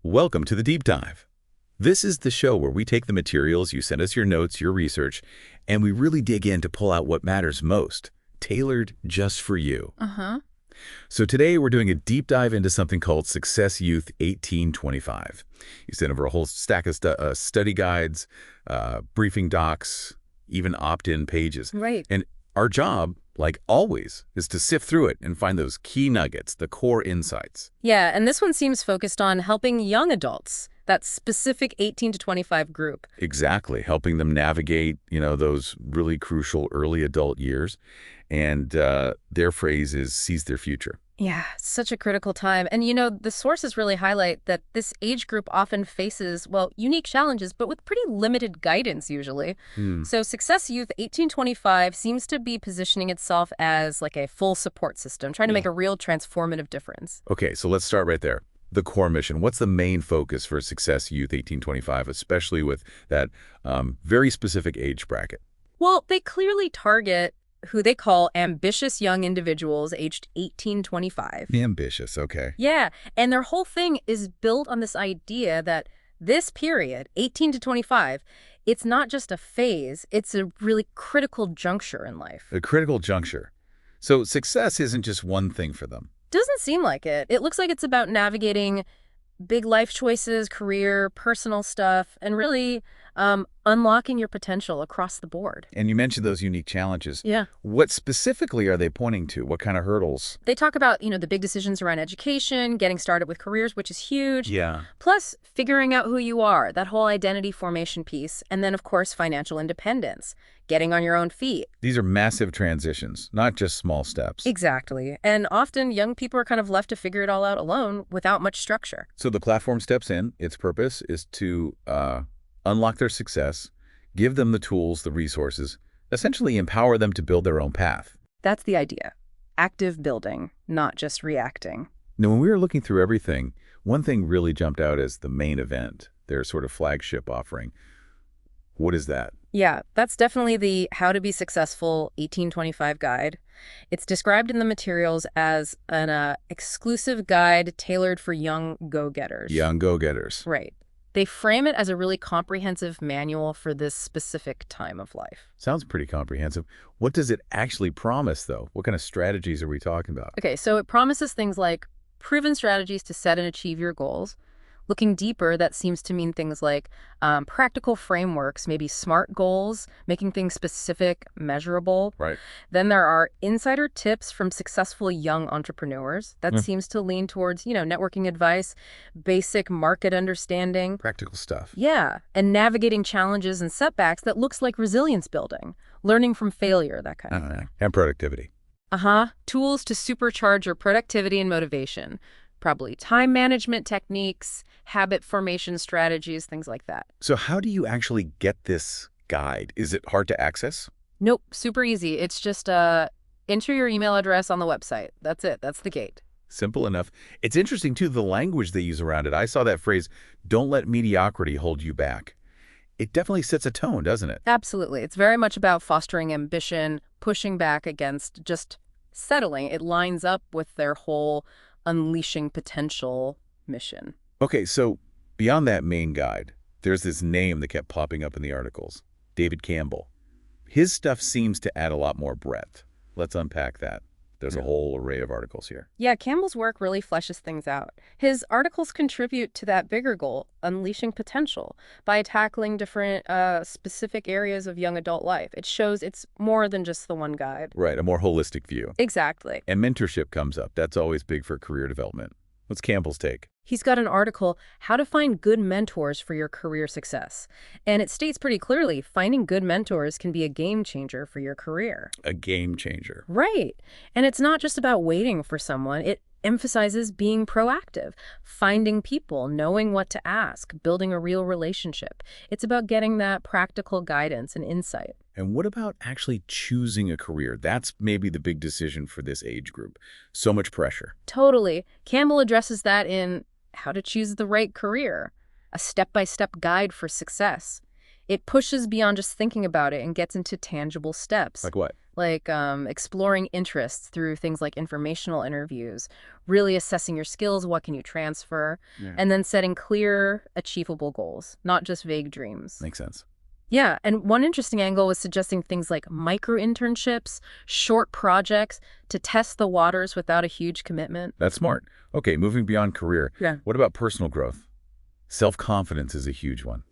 Welcome to the Deep Dive. This is the show where we take the materials, you send us your notes, your research, and we really dig in to pull out what matters most, tailored just for you. So today we're doing a deep dive into something called Success Youth 1825. You sent over a whole stack of study guides, briefing docs, even opt-in pages. Right. And our job, like always, is to sift through it and find those key nuggets, the core insights. Yeah, and this one seems focused on helping young adults, that specific 18 to 25 group. Exactly, helping them navigate, those really crucial early adult years. And their phrase is seize their future. Yeah, such a critical time. And the sources really highlight that this age group often faces, well, unique challenges, but with pretty limited guidance usually. So Success Youth 1825 seems to be positioning itself as like a full support system, trying to make a real transformative difference. Okay, so let's start right there. The core mission. What's the main focus for Success Youth 1825, especially with that very specific age bracket? Well, they clearly target who they call ambitious young individuals aged 18 to 25. Ambitious, okay. Yeah, and their whole thing is built on this idea that this period, 18 to 25, it's not just a phase, it's a really critical juncture in life. A critical juncture. So success isn't just one thing for them. Doesn't seem like it. It looks like it's about navigating big life choices, career, personal stuff, and really unlocking your potential across the board. And you mentioned those unique challenges. Yeah. What specifically are they pointing to? What kind of hurdles? They talk about, the big decisions around education, getting started with careers, which is huge. Yeah. Plus, figuring out who you are, that whole identity formation piece. And then, of course, financial independence, getting on your own feet. These are massive transitions, not just small steps. Exactly. And often young people are kind of left to figure it all out alone without much structure. So the platform steps in. Its purpose is to unlock their success, give them the tools, the resources, essentially empower them to build their own path. That's the idea. Active building, not just reacting. Now, when we were looking through everything, one thing really jumped out as the main event, their sort of flagship offering. What is that? Yeah, that's definitely the How to Be Successful 1825 guide. It's described in the materials as an exclusive guide tailored for young go-getters. Young go-getters. Right. They frame it as a really comprehensive manual for this specific time of life. Sounds pretty comprehensive. What does it actually promise, though? What kind of strategies are we talking about? Okay, so it promises things like proven strategies to set and achieve your goals. Looking deeper, that seems to mean things like practical frameworks, maybe SMART goals, making things specific, measurable. Right. Then there are insider tips from successful young entrepreneurs. That seems to lean towards, networking advice, basic market understanding. Practical stuff. Yeah, and navigating challenges and setbacks that looks like resilience building, learning from failure, that kind of thing. And productivity. Tools to supercharge your productivity and motivation. Probably time management techniques, habit formation strategies, things like that. So how do you actually get this guide? Is it hard to access? Nope, super easy. It's just enter your email address on the website. That's it. That's the gate. Simple enough. It's interesting, too, the language they use around it. I saw that phrase, don't let mediocrity hold you back. It definitely sets a tone, doesn't it? Absolutely. It's very much about fostering ambition, pushing back against just settling. It lines up with their whole unleashing potential mission. Okay, so beyond that main guide, there's this name that kept popping up in the articles, David Campbell. His stuff seems to add a lot more breadth. Let's unpack that. There's a whole array of articles here. Yeah, Campbell's work really fleshes things out. His articles contribute to that bigger goal, unleashing potential, by tackling different specific areas of young adult life. It shows it's more than just the one guide. Right, a more holistic view. Exactly. And mentorship comes up. That's always big for career development. What's Campbell's take? He's got an article, How to Find Good Mentors for Your Career Success. And it states pretty clearly, finding good mentors can be a game changer for your career. A game changer. Right. And it's not just about waiting for someone. It emphasizes being proactive, finding people, knowing what to ask, building a real relationship. It's about getting that practical guidance and insight. And what about actually choosing a career? That's maybe the big decision for this age group. So much pressure. Totally. Campbell addresses that in How to Choose the Right Career, a step-by-step guide for success. It pushes beyond just thinking about it and gets into tangible steps. Like what? Like exploring interests through things like informational interviews, really assessing your skills, what can you transfer, and then setting clear, achievable goals, not just vague dreams. Makes sense. Yeah, and one interesting angle was suggesting things like micro-internships, short projects to test the waters without a huge commitment. That's smart. Okay, moving beyond career. Yeah. What about personal growth? Self-confidence is a huge one.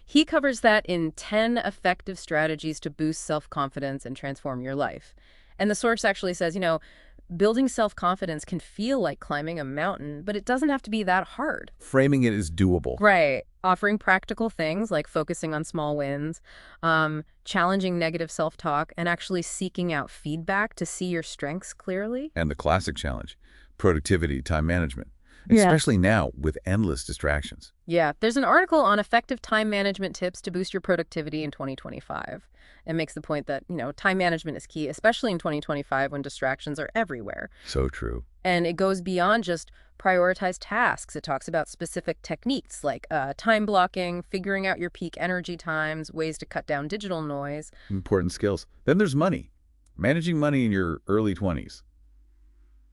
He covers that in 10 effective strategies to boost self-confidence and transform your life. And the source actually says, building self-confidence can feel like climbing a mountain, but it doesn't have to be that hard. Framing it as doable. Right. Offering practical things like focusing on small wins, challenging negative self-talk, and actually seeking out feedback to see your strengths clearly. And the classic challenge, productivity, time management. Especially now with endless distractions. Yeah, there's an article on effective time management tips to boost your productivity in 2025. It makes the point that, time management is key, especially in 2025 when distractions are everywhere. So true. And it goes beyond just prioritized tasks. It talks about specific techniques like time blocking, figuring out your peak energy times, ways to cut down digital noise. Important skills. Then there's money. Managing money in your early 20s.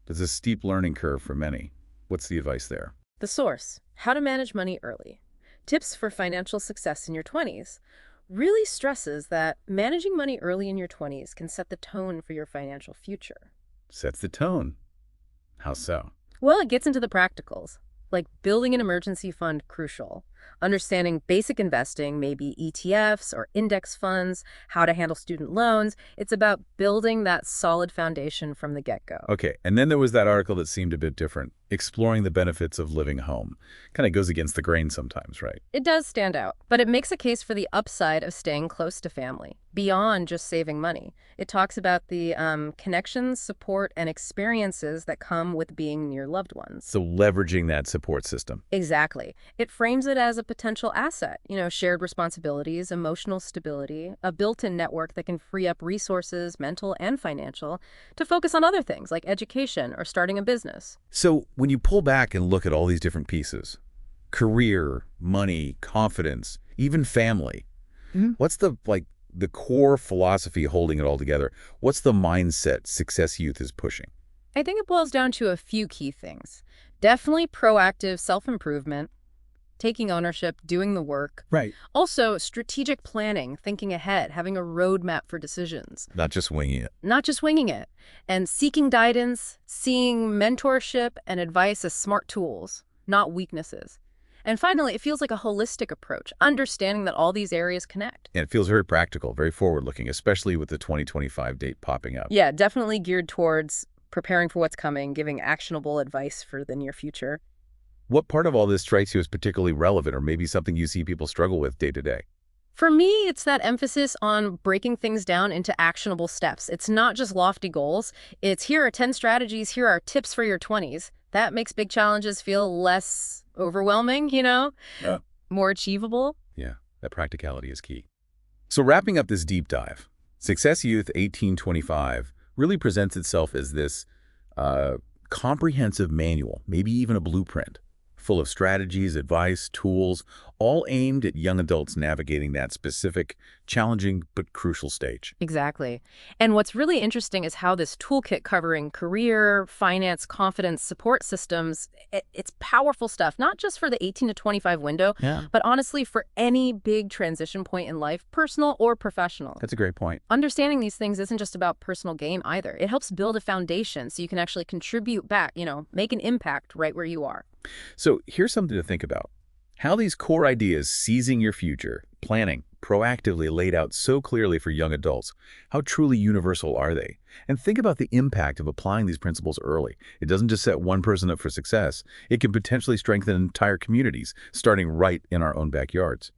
There's a steep learning curve for many. What's the advice there? The source, How to Manage Money Early. Tips for Financial Success in Your 20s, really stresses that managing money early in your 20s can set the tone for your financial future. Sets the tone. How so? Well, it gets into the practicals, like building an emergency fund crucial, understanding basic investing, maybe ETFs or index funds, how to handle student loans. It's about building that solid foundation from the get-go. Okay, and then there was that article that seemed a bit different, exploring the benefits of living home. Kind of goes against the grain sometimes, right? It does stand out, but it makes a case for the upside of staying close to family, beyond just saving money. It talks about the connections, support, and experiences that come with being near loved ones. So leveraging that support system. Exactly. It frames it as a potential asset, shared responsibilities, emotional stability, a built-in network that can free up resources, mental and financial, to focus on other things like education or starting a business. So when you pull back and look at all these different pieces, career, money, confidence, even family, what's the core philosophy holding it all together? What's the mindset Success Youth is pushing? I think it boils down to a few key things. Definitely proactive self-improvement, taking ownership, doing the work. Right. Also, strategic planning, thinking ahead, having a roadmap for decisions. Not just winging it. Not just winging it. And seeking guidance, seeing mentorship and advice as smart tools, not weaknesses. And finally, it feels like a holistic approach, understanding that all these areas connect. And it feels very practical, very forward-looking, especially with the 2025 date popping up. Yeah, definitely geared towards preparing for what's coming, giving actionable advice for the near future. What part of all this strikes you as particularly relevant or maybe something you see people struggle with day to day? For me, it's that emphasis on breaking things down into actionable steps. It's not just lofty goals. It's here are 10 strategies, here are tips for your 20s. That makes big challenges feel less overwhelming, more achievable. Yeah, that practicality is key. So wrapping up this deep dive, Success Youth 1825 really presents itself as this comprehensive manual, maybe even a blueprint, full of strategies, advice, tools, all aimed at young adults navigating that specific, challenging but crucial stage. Exactly. And what's really interesting is how this toolkit covering career, finance, confidence, support systems, it's powerful stuff, not just for the 18 to 25 window, but honestly for any big transition point in life, personal or professional. That's a great point. Understanding these things isn't just about personal gain either. It helps build a foundation so you can actually contribute back, make an impact right where you are. So here's something to think about. How these core ideas, seizing your future, planning, proactively laid out so clearly for young adults, how truly universal are they? And think about the impact of applying these principles early. It doesn't just set one person up for success. It can potentially strengthen entire communities, starting right in our own backyards.